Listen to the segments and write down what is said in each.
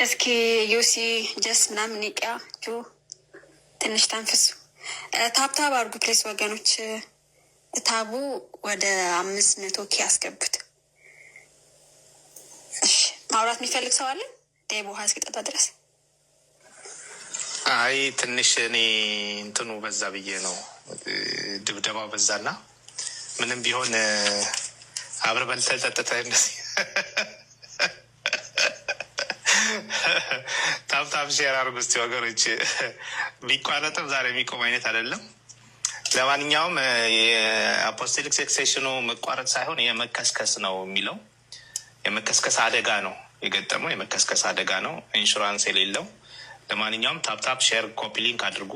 እስኪ ዩሲ ጀስ ምናምን ይቅያ ጁ ትንሽ ተንፍሱ። ታብታብ አድርጉ ፕሌስ ወገኖች። ታቡ ወደ 500 ኬ ያስገቡት። እሺ ማውራት የሚፈልግ ሰው አለ? ዴቦ ውሃ እስኪጠጣ ድረስ። አይ ትንሽ እኔ እንትኑ በዛ ብዬ ነው፣ ድብደባው በዛና ምንም ቢሆን አብረ በልተህ ጠጥተህ እንደዚህ ታብታብ ሼር አድርጉ እስኪ ወገኖች። ቢቋረጥም ዛሬ የሚቆም አይነት አይደለም። ለማንኛውም የአፖስቶሊክ ሰክሴሽኑ መቋረጥ ሳይሆን የመከስከስ ነው የሚለው። የመከስከስ አደጋ ነው የገጠመው፣ የመከስከስ አደጋ ነው፣ ኢንሹራንስ የሌለው። ለማንኛውም ታብታብ ሼር ኮፒ ሊንክ አድርጉ።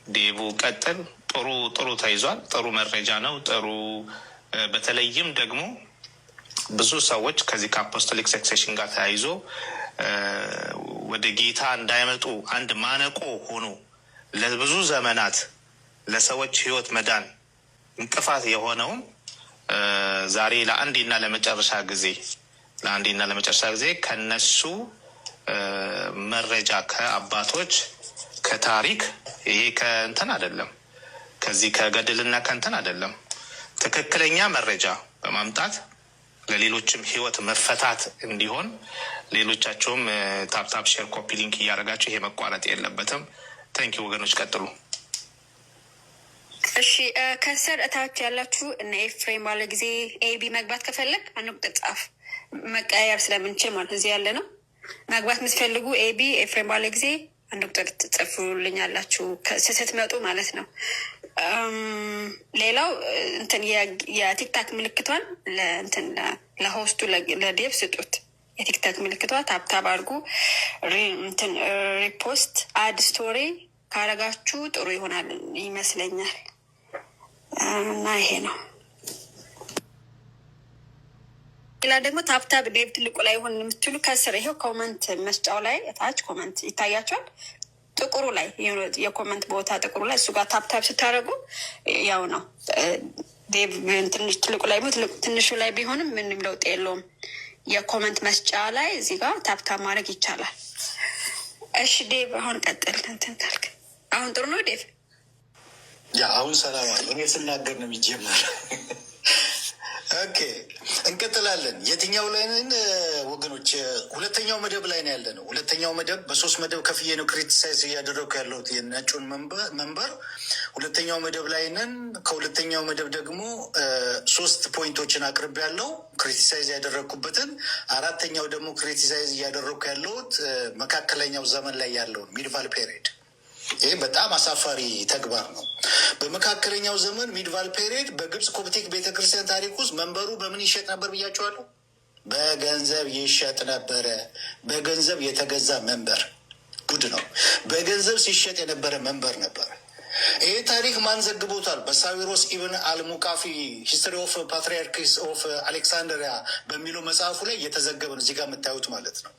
ዴቡ ቀጥል። ጥሩ ተይዟል። ጥሩ መረጃ ነው። ጥሩ በተለይም ደግሞ ብዙ ሰዎች ከዚህ ከአፖስቶሊክ ሰክሴሽን ጋር ተያይዞ ወደ ጌታ እንዳይመጡ አንድ ማነቆ ሆኖ ለብዙ ዘመናት ለሰዎች ሕይወት መዳን እንቅፋት የሆነውም ዛሬ ለአንዴና ለመጨረሻ ጊዜ ከነሱ መረጃ ከአባቶች ከታሪክ ይሄ ከእንትን አይደለም፣ ከዚህ ከገድልና ከእንትን አይደለም፣ ትክክለኛ መረጃ በማምጣት ለሌሎችም ህይወት መፈታት እንዲሆን ሌሎቻቸውም ታፕታፕ ሼር ኮፒ ሊንክ እያደረጋቸው ይሄ መቋረጥ የለበትም። ታንኪ ወገኖች ቀጥሉ። እሺ ከስር እታች ያላችሁ እነ ኤፍሬም ባለ ጊዜ ኤቢ መግባት ከፈለግ አንድ ቁጥር ጻፍ፣ መቀያየር ስለምንችል ማለት እዚህ ያለ ነው። መግባት የምትፈልጉ ኤቢ ኤፍሬም ባለ ጊዜ አንድ ቁጥር ትጽፉልኛላችሁ ስትመጡ ማለት ነው። ሌላው እንትን የቲክታክ ምልክቷን ለእንትን ለሆስቱ ለዴቭ ስጡት። የቲክታክ ምልክቷ ታብታብ አድርጉ። እንትን ሪፖስት አድ ስቶሪ ካረጋችሁ ጥሩ ይሆናል ይመስለኛል። እና ይሄ ነው። ሌላ ደግሞ ታብታብ ዴቭ ትልቁ ላይ ሆን የምትሉ ከስር ይሄው ኮመንት መስጫው ላይ እታች ኮመንት ይታያቸዋል። ጥቁሩ ላይ የኮመንት ቦታ ጥቁሩ ላይ እሱ ጋር ታብታብ ስታደርጉ ያው ነው። ዴቭ ትንሽ ትልቁ ላይ ትንሹ ላይ ቢሆንም ምንም ለውጥ የለውም። የኮመንት መስጫ ላይ እዚህ ጋር ታብታብ ማድረግ ይቻላል። እሺ ዴቭ አሁን ቀጥል። እንትን ካልክ አሁን ጥሩ ነው ዴቭ። ያ አሁን ሰላም አለ። እኔ ስናገር ነው የሚጀመር። ኦኬ እንቀጥላለን። የትኛው ላይ ነን ወገኖች? ሁለተኛው መደብ ላይ ነው ያለ ነው። ሁለተኛው መደብ በሶስት መደብ ከፍዬ ነው ክሪቲሳይዝ እያደረግኩ ያለሁት የነጩን መንበር። ሁለተኛው መደብ ላይ ነን። ከሁለተኛው መደብ ደግሞ 3 ፖይንቶችን አቅርብ ያለው ክሪቲሳይዝ ያደረግኩበትን። አራተኛው ደግሞ ክሪቲሳይዝ እያደረግኩ ያለሁት መካከለኛው ዘመን ላይ ያለውን ሚድቫል ፔሪድ። ይህ በጣም አሳፋሪ ተግባር ነው። በመካከለኛው ዘመን ሚድቫል ፔሪድ በግብፅ ኮፕቲክ ቤተክርስቲያን ታሪክ ውስጥ መንበሩ በምን ይሸጥ ነበር ብያቸዋለሁ? በገንዘብ ይሸጥ ነበረ። በገንዘብ የተገዛ መንበር ጉድ ነው። በገንዘብ ሲሸጥ የነበረ መንበር ነበር። ይህ ታሪክ ማን ዘግቦታል? በሳዊሮስ ኢብን አልሙቃፊ ሂስትሪ ኦፍ ፓትሪያርክስ ኦፍ አሌክሳንድሪያ በሚለው መጽሐፉ ላይ እየተዘገበ ነው። እዚህ ጋር የምታዩት ማለት ነው።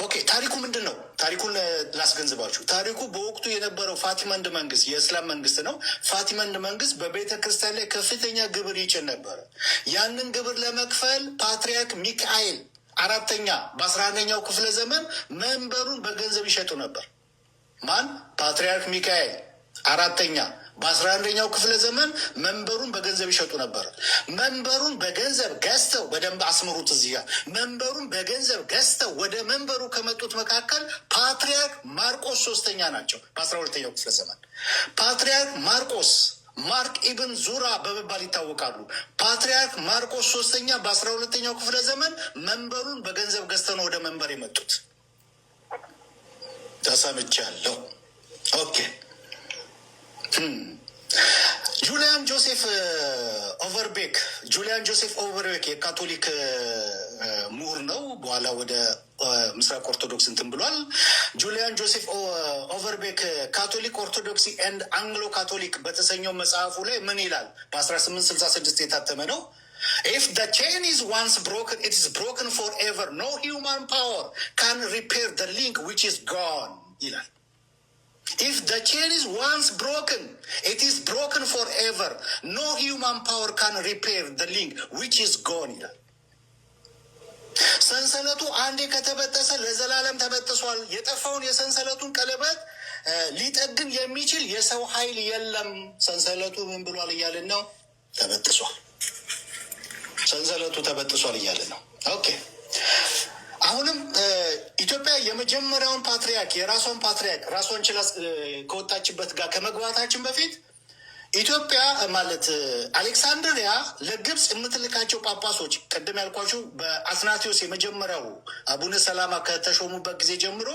ኦኬ ታሪኩ ምንድን ነው? ታሪኩን ላስገንዝባችሁ። ታሪኩ በወቅቱ የነበረው ፋቲመንድ መንግስት የእስላም መንግስት ነው። ፋቲመንድ መንግስት በቤተ ክርስቲያን ላይ ከፍተኛ ግብር ይጭን ነበረ። ያንን ግብር ለመክፈል ፓትሪያርክ ሚካኤል አራተኛ በ11ኛው ክፍለ ዘመን መንበሩን በገንዘብ ይሸጡ ነበር። ማን? ፓትሪያርክ ሚካኤል አራተኛ በ11ኛው ክፍለ ዘመን መንበሩን በገንዘብ ይሸጡ ነበር። መንበሩን በገንዘብ ገዝተው በደንብ አስምሩት እዚህ ጋር። መንበሩን በገንዘብ ገዝተው ወደ መንበሩ ከመጡት መካከል ፓትሪያርክ ማርቆስ 3ኛ ናቸው። በ12ኛው ክፍለ ዘመን ፓትሪያርክ ማርቆስ ማርክ ኢብን ዙራ በመባል ይታወቃሉ። ፓትሪያርክ ማርቆስ 3ኛ በ12ኛው ክፍለ ዘመን መንበሩን በገንዘብ ገዝተው ነው ወደ መንበር የመጡት። ተሰምቻለሁ። ኦኬ ጁሊያን ጆሴፍ ኦቨርቤክ የካቶሊክ ምሁር ነው። በኋላ ወደ ምስራቅ ኦርቶዶክስ እንትን ብሏል። ጁሊያን ጆሴፍ ኦቨርቤክ ካቶሊክ ኦርቶዶክሲ ኤንድ አንግሎ ካቶሊክ በተሰኘው መጽሐፉ ላይ ምን ይላል? በ1866 የታተመ ነው። If the chain is once broken, it is broken forever. No human power can repair the link which is gone ይላል። If the chain is once broken, it is broken forever. No human power can repair the link which is gone ይላል። ሰንሰለቱ አንዴ ከተበጠሰ ለዘላለም ተበጥሷል። የጠፋውን የሰንሰለቱን ቀለበት ሊጠግን የሚችል የሰው ኃይል የለም። ሰንሰለቱ ምን ብሏል እያልን ነው? ተበጥሷል። ሰንሰለቱ ተበጥሷል እያልን ነው። ኦኬ። አሁንም ኢትዮጵያ የመጀመሪያውን ፓትሪያርክ የራሷን ፓትሪያርክ ራሷን ችላ ከወጣችበት ጋር ከመግባታችን በፊት ኢትዮጵያ ማለት አሌክሳንድሪያ ለግብፅ የምትልካቸው ጳጳሶች ቅድም ያልኳቸው በአትናቴዎስ የመጀመሪያው አቡነ ሰላማ ከተሾሙበት ጊዜ ጀምሮ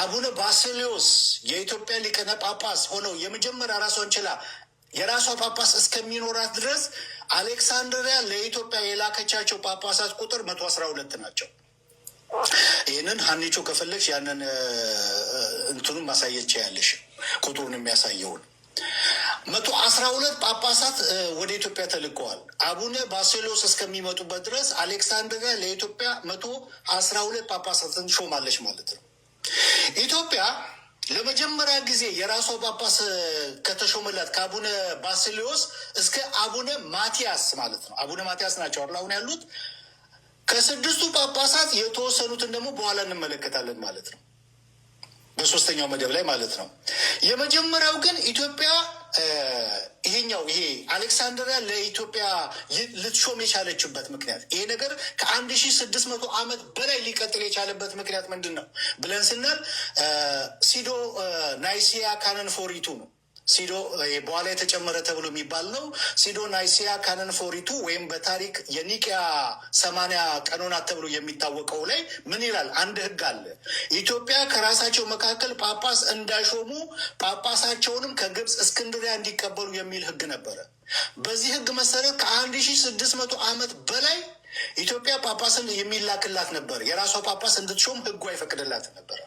አቡነ ባስልዮስ የኢትዮጵያ ሊቀነ ጳጳስ ሆነው የመጀመሪያ ራሷን ችላ የራሷ ጳጳስ እስከሚኖራት ድረስ አሌክሳንድሪያ ለኢትዮጵያ የላከቻቸው ጳጳሳት ቁጥር 112 ናቸው። ይህንን ሀኒቾ ከፈለግሽ ያንን እንትኑን ማሳየት ያለሽ ቁጥሩን የሚያሳየውን 112 ጳጳሳት ወደ ኢትዮጵያ ተልከዋል። አቡነ ባስልዮስ እስከሚመጡበት ድረስ አሌክሳንድሪያ ለኢትዮጵያ 112 ጳጳሳትን ሾማለች ማለት ነው። ኢትዮጵያ ለመጀመሪያ ጊዜ የራሷ ጳጳስ ከተሾመላት ከአቡነ ባስልዮስ እስከ አቡነ ማቲያስ ማለት ነው። አቡነ ማቲያስ ናቸው አሁን ያሉት። ከስድስቱ ጳጳሳት የተወሰኑትን ደግሞ በኋላ እንመለከታለን ማለት ነው፣ በሶስተኛው መደብ ላይ ማለት ነው። የመጀመሪያው ግን ኢትዮጵያ ይሄ አሌክሳንድሪያ ለኢትዮጵያ ልትሾም የቻለችበት ምክንያት ይሄ ነገር ከ1600 ዓመት በላይ ሊቀጥል የቻለበት ምክንያት ምንድን ነው ብለን ስናል ሲዶ ናይሲያ ካነን ፎሪቱ ነው። ሲዶ በኋላ የተጨመረ ተብሎ የሚባል ነው። ሲዶ ናይሲያ ካነን ፎሪቱ ወይም በታሪክ የኒቅያ 80 ቀኖናት ተብሎ የሚታወቀው ላይ ምን ይላል? አንድ ህግ አለ። ኢትዮጵያ ከራሳቸው መካከል ጳጳስ እንዳይሾሙ ጳጳሳቸውንም ከግብፅ እስክንድሪያ እንዲቀበሉ የሚል ህግ ነበረ። በዚህ ህግ መሰረት ከ1600 ዓመት በላይ ኢትዮጵያ ጳጳስን የሚላክላት ነበር። የራሷ ጳጳስ እንድትሾም ህጉ አይፈቅድላት ነበረ።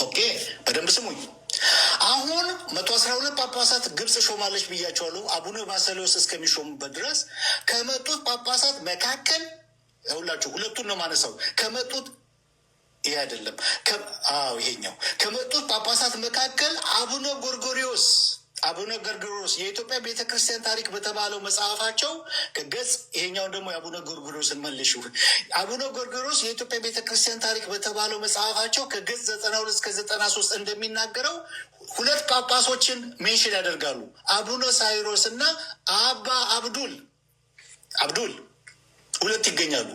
ኦኬ፣ በደንብ ስሙኝ። አሁን 112 ጳጳሳት ግብፅ ሾማለች ብያቸዋለሁ። አቡነ ባስልዮስ እስከሚሾሙበት ድረስ ከመጡት ጳጳሳት መካከል ሁላችሁ ሁለቱን ነው ማነሳው። ከመጡት ይሄ አይደለም፣ ይሄኛው ከመጡት ጳጳሳት መካከል አቡነ ጎርጎሪዎስ የኢትዮጵያ ቤተክርስቲያን ታሪክ በተባለው መጽሐፋቸው ከገጽ ይሄኛውን ደግሞ የአቡነ ጎርጎሪዎስን መልሹ። አቡነ ጎርጎሪዎስ የኢትዮጵያ ቤተክርስቲያን ታሪክ በተባለው መጽሐፋቸው ከገጽ 92 እስከ 93 እንደሚናገረው ሁለት ጳጳሶችን ሜንሽን ያደርጋሉ። አቡነ ሳይሮስ እና አባ አብዱል ሁለት ይገኛሉ።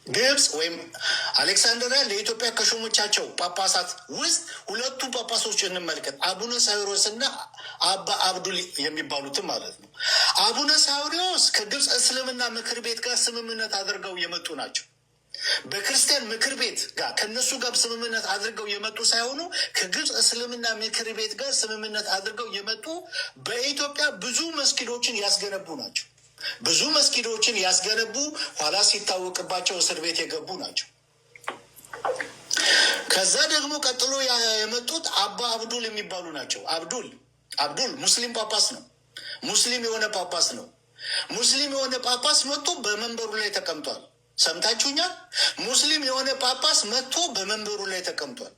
ግብፅ ወይም አሌክሳንድሪያ ለኢትዮጵያ ከሾሞቻቸው ጳጳሳት ውስጥ ሁለቱ ጳጳሶች እንመልከት። አቡነ ሳይሮስ እና አባ አብዱል የሚባሉትም ማለት ነው። አቡነ ሳይሮስ ከግብፅ እስልምና ምክር ቤት ጋር ስምምነት አድርገው የመጡ ናቸው። በክርስቲያን ምክር ቤት ጋር ከነሱ ጋር ስምምነት አድርገው የመጡ ሳይሆኑ ከግብፅ እስልምና ምክር ቤት ጋር ስምምነት አድርገው የመጡ በኢትዮጵያ ብዙ መስጊዶችን ያስገነቡ ናቸው። ብዙ መስጊዶችን ያስገነቡ ኋላ ሲታወቅባቸው እስር ቤት የገቡ ናቸው። ከዛ ደግሞ ቀጥሎ የመጡት አባ አብዱል የሚባሉ ናቸው። አብዱል ሙስሊም ጳጳስ ነው። ሙስሊም የሆነ ጳጳስ ነው። ሙስሊም የሆነ ጳጳስ መጥቶ በመንበሩ ላይ ተቀምጧል። ሰምታችሁኛል? ሙስሊም የሆነ ጳጳስ መጥቶ በመንበሩ ላይ ተቀምጧል።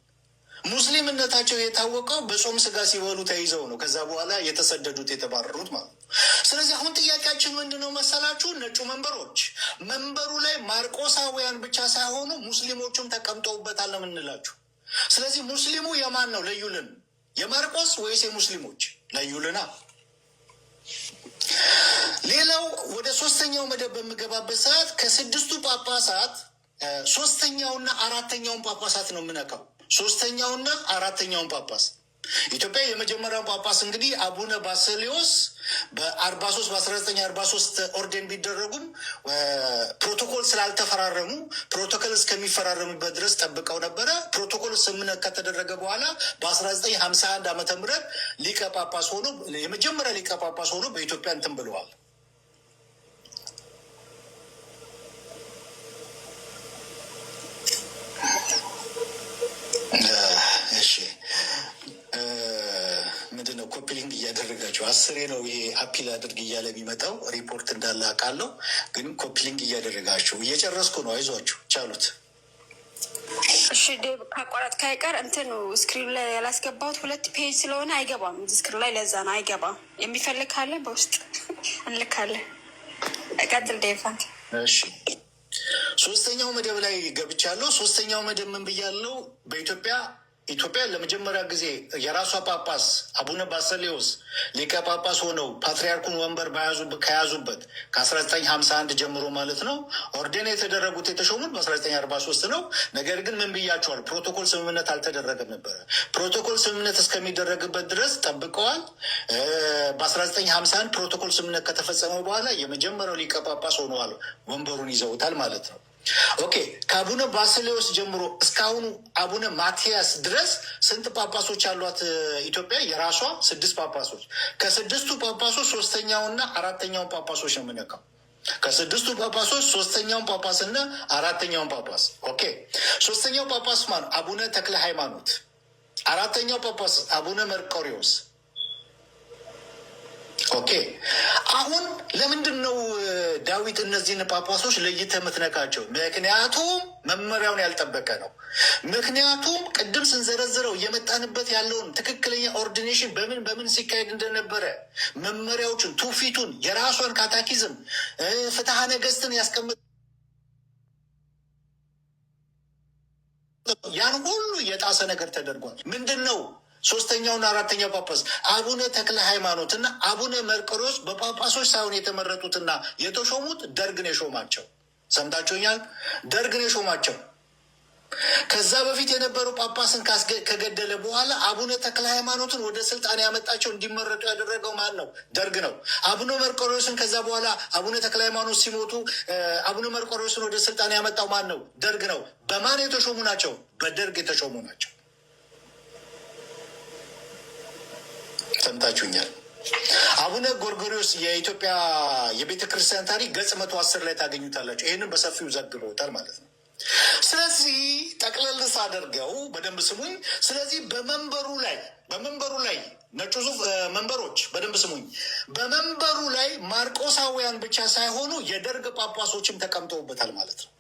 ሙስሊምነታቸው የታወቀው በጾም ስጋ ሲበሉ ተይዘው ነው። ከዛ በኋላ የተሰደዱት የተባረሩት ማለት ነው። ስለዚህ አሁን ጥያቄያችን ምንድን ነው መሰላችሁ? ነጩ መንበሩ ላይ ማርቆሳውያን ብቻ ሳይሆኑ ሙስሊሞቹም ተቀምጠውበታል ነው የምንላችሁ። ስለዚህ ሙስሊሙ የማን ነው? ለዩልን። የማርቆስ ወይስ የሙስሊሞች? ለዩልና። ሌላው ወደ ሶስተኛው መደብ በምገባበት ሰዓት ከስድስቱ ጳጳሳት ሶስተኛውና አራተኛውን ጳጳሳት ነው የምነካው። ሶስተኛውና አራተኛውን ጳጳስ ኢትዮጵያ የመጀመሪያው ጳጳስ እንግዲህ አቡነ ባስልዮስ በ1943 ኦርዴን ቢደረጉም ፕሮቶኮል ስላልተፈራረሙ ፕሮቶኮል እስከሚፈራረሙበት ድረስ ጠብቀው ነበረ። ፕሮቶኮል ስምምነት ከተደረገ በኋላ በ1951 ዓመተ ምህረት ሊቀ ጳጳስ ሆኖ የመጀመሪያ ሊቀ ጳጳስ ሆኖ በኢትዮጵያ እንትን ብለዋል። እሺ ምንድነው ኮፒሊንግ እያደረጋቸው 10 ነው ይሄ አፒል አድርግ እያለ የሚመጣው ሪፖርት እንዳለ አውቃለሁ፣ ግን ኮፒሊንግ እያደረጋቸው እየጨረስኩ ነው። አይዟችሁ ቻሉት። እሺ ዴቭ ካቋረጥ ካይቀር እንትኑ ስክሪን ላይ ያላስገባሁት 2 ፔጅ ስለሆነ አይገባም ስክሪን ላይ፣ ለዛ ነው አይገባም። የሚፈልግ ካለ በውስጥ እንልካለን። ቀጥል ዴቭ። እሺ ሶስተኛው መደብ ላይ ገብቻለሁ። ሶስተኛው መደብ ምን ብያለሁ? ኢትዮጵያ ለመጀመሪያ ጊዜ የራሷ ጳጳስ አቡነ ባሰሌዎስ ሊቀ ጳጳስ ሆነው ፓትሪያርኩን ወንበር ከያዙበት ከ1951 ጀምሮ ማለት ነው ኦርዴን የተደረጉት የተሾሙት በ1943 ነው። ነገር ግን ምን ብያቸዋል? ፕሮቶኮል ስምምነት አልተደረገም ነበረ። ፕሮቶኮል ስምምነት እስከሚደረግበት ድረስ ጠብቀዋል። በ1951 ፕሮቶኮል ስምምነት ከተፈጸመ በኋላ የመጀመሪያው ሊቀ ጳጳስ ሆነዋል፣ ወንበሩን ይዘውታል ማለት ነው። ኦኬ ከአቡነ ባስሌዎስ ጀምሮ እስካሁኑ አቡነ ማትያስ ድረስ ስንት ጳጳሶች አሏት ኢትዮጵያ? የራሷ 6 ጳጳሶች። ከ6ቱ ጳጳሶች ሶስተኛውና አራተኛውን ጳጳሶች ነው የምነካው። ከ6ቱ ጳጳሶች ሶስተኛውን ጳጳስና አራተኛውን ጳጳስ። ኦኬ ሶስተኛው ጳጳስ ማን? አቡነ ተክለ ሃይማኖት። አራተኛው ጳጳስ አቡነ መርቆሪዎስ። ኦኬ አሁን ለምንድን ነው ዳዊት እነዚህን ጳጳሶች ለይተህ የምትነካቸው? ምክንያቱም መመሪያውን ያልጠበቀ ነው። ምክንያቱም ቅድም ስንዘረዝረው እየመጣንበት ያለውን ትክክለኛ ኦርዲኔሽን በምን ሲካሄድ እንደነበረ መመሪያዎችን፣ ትውፊቱን፣ የራሷን ካታኪዝም፣ ፍትሐ ነገስትን ያስቀምጥ ያን ሁሉ የጣሰ ነገር ተደርጓል። ምንድን ነው ሶስተኛውና አራተኛው ጳጳስ አቡነ ተክለ ሃይማኖት እና አቡነ መርቆሬዎስ በጳጳሶች ሳይሆን የተመረጡትና የተሾሙት ደርግን የሾማቸው። ሰምታችሁኛል? ደርግን የሾማቸው። ከዛ በፊት የነበሩ ጳጳስን ከገደለ በኋላ አቡነ ተክለ ሃይማኖትን ወደ ስልጣን ያመጣቸው እንዲመረጡ ያደረገው ማን ነው? ደርግ ነው። አቡነ መርቆሬዎስን ከዛ በኋላ አቡነ ተክለ ሃይማኖት ሲሞቱ አቡነ መርቆሬዎስን ወደ ስልጣን ያመጣው ማን ነው? ደርግ ነው። በማን የተሾሙ ናቸው? በደርግ የተሾሙ ናቸው። ሰምታችሁኛል? አቡነ ጎርጎሪዎስ የኢትዮጵያ የቤተ ክርስቲያን ታሪክ ገጽ 110 ላይ ታገኙታላችሁ። ይህንን በሰፊው ዘግበውታል ማለት ነው። ስለዚህ ጠቅለል ሳደርገው በደንብ ስሙኝ። ስለዚህ በመንበሩ ላይ ነጩ ዙፍ መንበሮች በደንብ ስሙኝ። በመንበሩ ላይ ማርቆሳውያን ብቻ ሳይሆኑ የደርግ ጳጳሶችም ተቀምጠውበታል ማለት ነው።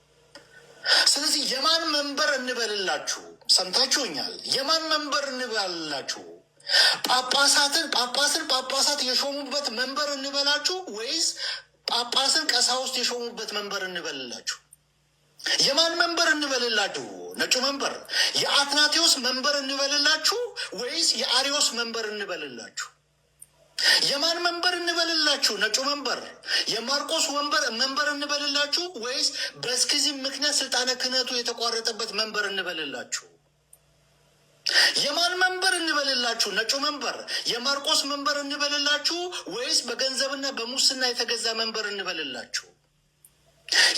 ስለዚህ የማን መንበር እንበልላችሁ? ሰምታችሁኛል? የማን መንበር እንበልላችሁ? ጳጳሳት የሾሙበት መንበር እንበላችሁ ወይስ ጳጳስን ቀሳውስት የሾሙበት መንበር እንበልላችሁ? የማን መንበር እንበልላችሁ? ነጩ መንበር የአትናቴዎስ መንበር እንበልላችሁ ወይስ የአሪዮስ መንበር እንበልላችሁ? የማን መንበር እንበልላችሁ? ነጩ መንበር የማርቆስ መንበር እንበልላችሁ ወይስ በስኪዝም ምክንያት ስልጣነ ክህነቱ የተቋረጠበት መንበር እንበልላችሁ? የማን መንበር እንበልላችሁ? ነጩ መንበር የማርቆስ መንበር እንበልላችሁ ወይስ በገንዘብና በሙስና የተገዛ መንበር እንበልላችሁ?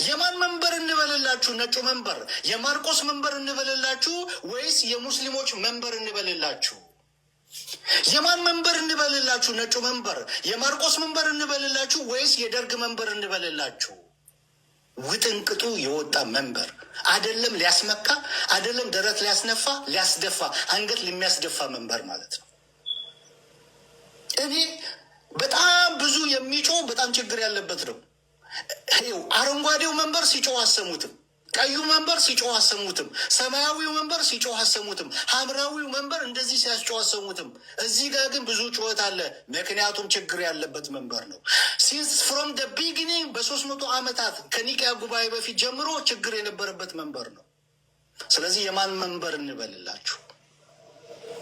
የማን መንበር እንበልላችሁ? ነጩ መንበር የማርቆስ መንበር እንበልላችሁ ወይስ የሙስሊሞች መንበር እንበልላችሁ? የማን መንበር እንበልላችሁ? ነጩ መንበር የማርቆስ መንበር እንበልላችሁ ወይስ የደርግ መንበር እንበልላችሁ? ውጥንቅጡ የወጣ መንበር አይደለም፣ ሊያስመካ አይደለም፣ ደረት ሊያስነፋ ሊያስደፋ አንገት ለሚያስደፋ መንበር ማለት ነው። እኔ በጣም ብዙ የሚጮህ በጣም ችግር ያለበት ነው። አረንጓዴው መንበር ሲጮህ አሰሙትም፣ ቀዩ መንበር ሲጮህ አሰሙትም፣ ሰማያዊው መንበር ሲጮህ አሰሙትም፣ ሐምራዊው መንበር እንደዚህ ሲያስጮህ አሰሙትም። እዚህ ጋር ግን ብዙ ጩኸት አለ። ምክንያቱም ችግር ያለበት መንበር ነው። ሲንስ ፍሮም ደ ቢጊኒንግ በ300 ዓመታት ከኒቅያ ጉባኤ በፊት ጀምሮ ችግር የነበረበት መንበር ነው። ስለዚህ የማን መንበር እንበልላችሁ?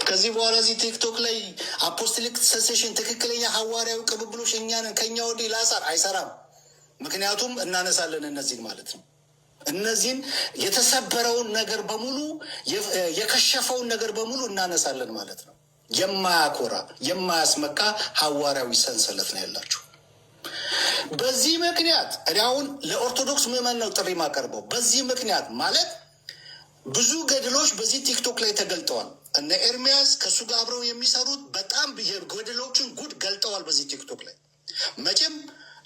ከዚህ በኋላ እዚህ ቲክቶክ ላይ አፖስቶሊክ ሰሴሽን ትክክለኛ ሐዋርያዊ ቅብብሎች እኛንን ከኛ ወዲህ ላሳር አይሰራም። ምክንያቱም እናነሳለን እነዚህን ማለት ነው። እነዚህን የተሰበረውን ነገር በሙሉ የከሸፈውን ነገር በሙሉ እናነሳለን ማለት ነው። የማያኮራ የማያስመካ ሐዋርያዊ ሰንሰለት ነው ያላችሁ። በዚህ ምክንያት እኔ አሁን ለኦርቶዶክስ ምዕመን ነው ጥሪ ማቀርበው። በዚህ ምክንያት ማለት ብዙ ገድሎች በዚህ ቲክቶክ ላይ ተገልጠዋል። እነ ኤርሚያስ ከእሱ ጋር አብረው የሚሰሩት በጣም ገድሎችን ጉድ ገልጠዋል በዚህ ቲክቶክ ላይ። መቼም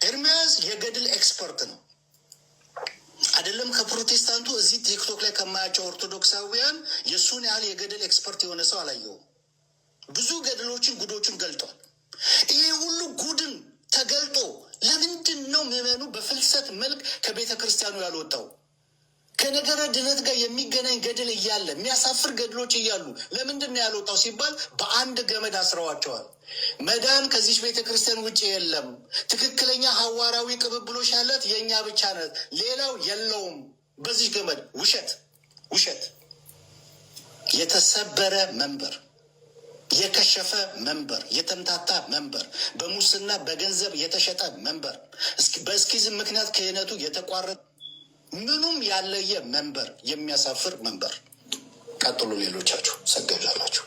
ኤርሚያስ የገድል ኤክስፐርት ነው አይደለም። ከፕሮቴስታንቱ እዚህ ቲክቶክ ላይ ከማያቸው ኦርቶዶክሳውያን የእሱን ያህል የገድል ኤክስፐርት የሆነ ሰው አላየውም። ብዙ ገድሎችን ጉዶችን ገልጧል። ይሄ ሁሉ ጉድን ተገልጦ ለምንድን ነው ምዕመኑ በፍልሰት መልክ ከቤተ ክርስቲያኑ ያልወጣው? ከነገረ ድነት ጋር የሚገናኝ ገድል እያለ የሚያሳፍር ገድሎች እያሉ ለምንድን ነው ያልወጣው ሲባል በአንድ ገመድ አስረዋቸዋል። መዳን ከዚች ቤተ ክርስቲያን ውጭ የለም። ትክክለኛ ሐዋርያዊ ቅብብሎች ያለት የእኛ ብቻ ነት፣ ሌላው የለውም። በዚህ ገመድ ውሸት የተሰበረ መንበር፣ የከሸፈ መንበር፣ የተምታታ መንበር፣ በሙስና በገንዘብ የተሸጠ መንበር፣ በእስኪዝም ምክንያት ክህነቱ የተቋረጠ ምኑም ያለየ መንበር፣ የሚያሳፍር መንበር። ቀጥሎ ሌሎቻችሁ ሰገጃላችሁ።